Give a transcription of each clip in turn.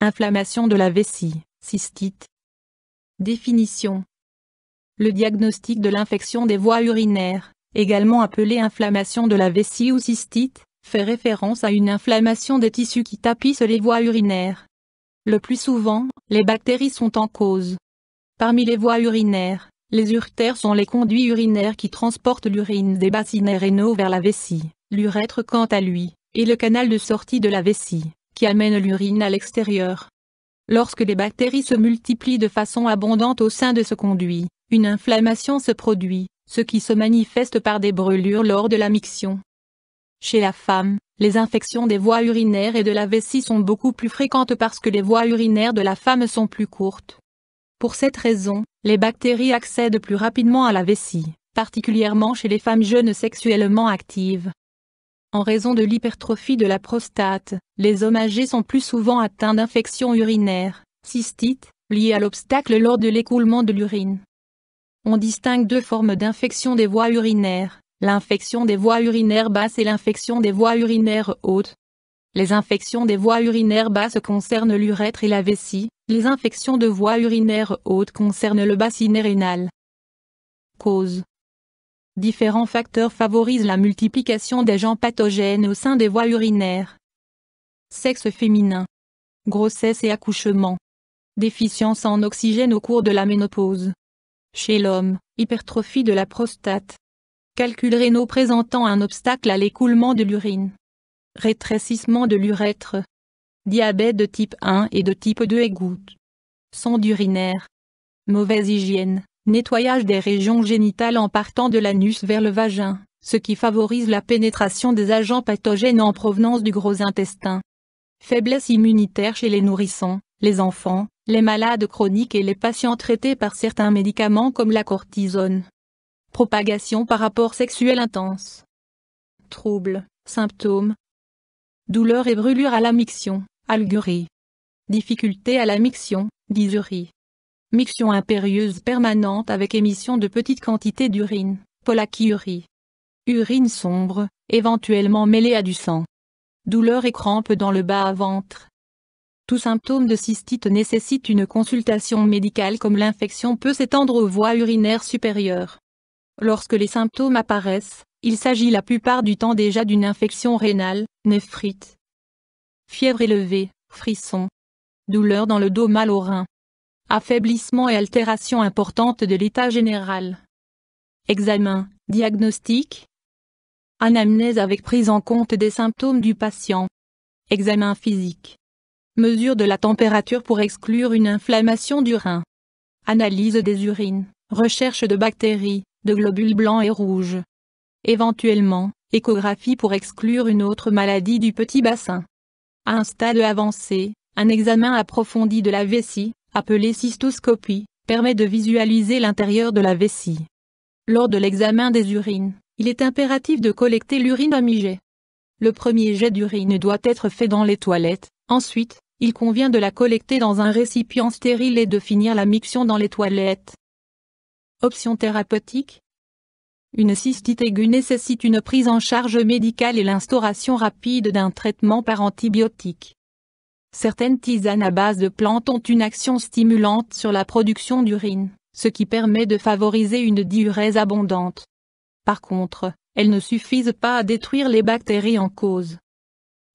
Inflammation de la vessie, cystite. Définition. Le diagnostic de l'infection des voies urinaires, également appelée inflammation de la vessie ou cystite, fait référence à une inflammation des tissus qui tapissent les voies urinaires. Le plus souvent, les bactéries sont en cause. Parmi les voies urinaires, les uretères sont les conduits urinaires qui transportent l'urine des bassins rénaux vers la vessie, l'urètre quant à lui, est le canal de sortie de la vessie, qui amène l'urine à l'extérieur. Lorsque les bactéries se multiplient de façon abondante au sein de ce conduit, une inflammation se produit, ce qui se manifeste par des brûlures lors de la miction. Chez la femme, les infections des voies urinaires et de la vessie sont beaucoup plus fréquentes parce que les voies urinaires de la femme sont plus courtes. Pour cette raison, les bactéries accèdent plus rapidement à la vessie, particulièrement chez les femmes jeunes sexuellement actives. En raison de l'hypertrophie de la prostate, les hommes âgés sont plus souvent atteints d'infections urinaires, cystites, liées à l'obstacle lors de l'écoulement de l'urine. On distingue deux formes d'infection des voies urinaires, l'infection des voies urinaires basses et l'infection des voies urinaires hautes. Les infections des voies urinaires basses concernent l'urètre et la vessie, les infections de voies urinaires hautes concernent le bassin rénal. Cause. Différents facteurs favorisent la multiplication d'agents pathogènes au sein des voies urinaires. Sexe féminin. Grossesse et accouchement. Déficience en oxygène au cours de la ménopause. Chez l'homme, hypertrophie de la prostate. Calculs rénaux présentant un obstacle à l'écoulement de l'urine. Rétrécissement de l'urètre. Diabète de type 1 et de type 2 et gouttes. Sonde urinaire. Mauvaise hygiène. Nettoyage des régions génitales en partant de l'anus vers le vagin, ce qui favorise la pénétration des agents pathogènes en provenance du gros intestin. Faiblesse immunitaire chez les nourrissons, les enfants, les malades chroniques et les patients traités par certains médicaments comme la cortisone. Propagation par rapport sexuel intense. Troubles, symptômes. Douleur et brûlure à la miction, algurie. Difficulté à la miction, dysurie. Miction impérieuse permanente avec émission de petites quantités d'urine, pollakiurie. Urine sombre, éventuellement mêlée à du sang. Douleur et crampes dans le bas-ventre. Tout symptôme de cystite nécessite une consultation médicale comme l'infection peut s'étendre aux voies urinaires supérieures. Lorsque les symptômes apparaissent, il s'agit la plupart du temps déjà d'une infection rénale, néphrite. Fièvre élevée, frissons. Douleur dans le dos, mal aux reins. Affaiblissement et altération importante de l'état général. Examen, diagnostic. Anamnèse avec prise en compte des symptômes du patient. Examen physique. Mesure de la température pour exclure une inflammation du rein. Analyse des urines, recherche de bactéries, de globules blancs et rouges. Éventuellement, échographie pour exclure une autre maladie du petit bassin. À un stade avancé, un examen approfondi de la vessie, appelé cystoscopie, permet de visualiser l'intérieur de la vessie. Lors de l'examen des urines, il est impératif de collecter l'urine à mi-jet. Le premier jet d'urine doit être fait dans les toilettes, ensuite, il convient de la collecter dans un récipient stérile et de finir la miction dans les toilettes. Options thérapeutiques. Une cystite aiguë nécessite une prise en charge médicale et l'instauration rapide d'un traitement par antibiotique. Certaines tisanes à base de plantes ont une action stimulante sur la production d'urine, ce qui permet de favoriser une diurèse abondante. Par contre, elles ne suffisent pas à détruire les bactéries en cause.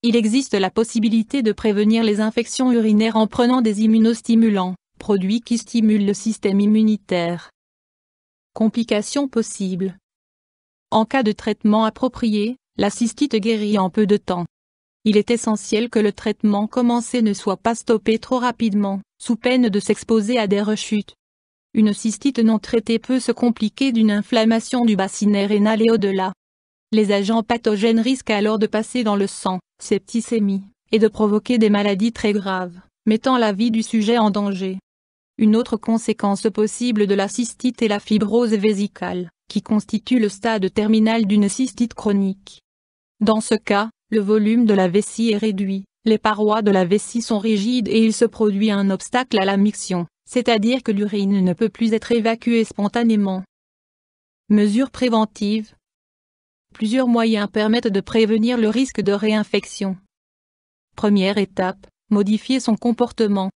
Il existe la possibilité de prévenir les infections urinaires en prenant des immunostimulants, produits qui stimulent le système immunitaire. Complications possibles. En cas de traitement approprié, la cystite guérit en peu de temps. Il est essentiel que le traitement commencé ne soit pas stoppé trop rapidement, sous peine de s'exposer à des rechutes. Une cystite non traitée peut se compliquer d'une inflammation du bassin rénal et au-delà. Les agents pathogènes risquent alors de passer dans le sang, septicémie, et de provoquer des maladies très graves, mettant la vie du sujet en danger. Une autre conséquence possible de la cystite est la fibrose vésicale, qui constitue le stade terminal d'une cystite chronique. Dans ce cas, le volume de la vessie est réduit, les parois de la vessie sont rigides et il se produit un obstacle à la miction, c'est-à-dire que l'urine ne peut plus être évacuée spontanément. Mesures préventives. Plusieurs moyens permettent de prévenir le risque de réinfection. Première étape, Modifier son comportement.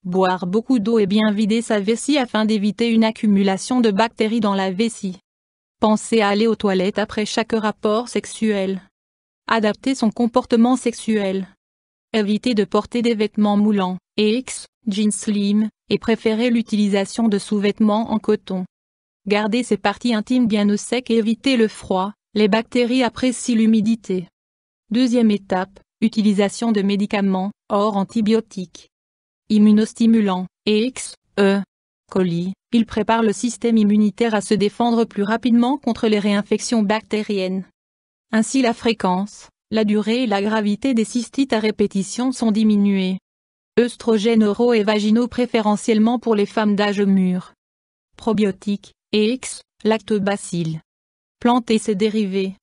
Boire beaucoup d'eau et bien vider sa vessie afin d'éviter une accumulation de bactéries dans la vessie. Penser à aller aux toilettes après chaque rapport sexuel. Adapter son comportement sexuel. Éviter de porter des vêtements moulants, jeans slim, et préférer l'utilisation de sous-vêtements en coton. Garder ses parties intimes bien au sec et éviter le froid, les bactéries apprécient l'humidité. Deuxième étape, utilisation de médicaments, hors antibiotiques. Immunostimulants, coli, il prépare le système immunitaire à se défendre plus rapidement contre les réinfections bactériennes. Ainsi la fréquence, la durée et la gravité des cystites à répétition sont diminuées. Œstrogènes oraux et vaginaux préférentiellement pour les femmes d'âge mûr. Probiotiques, lactobacilles. Plantes et ses dérivés,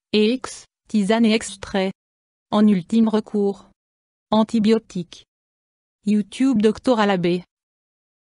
tisanes et extraits. En ultime recours. Antibiotiques. YouTube Dr Alabé.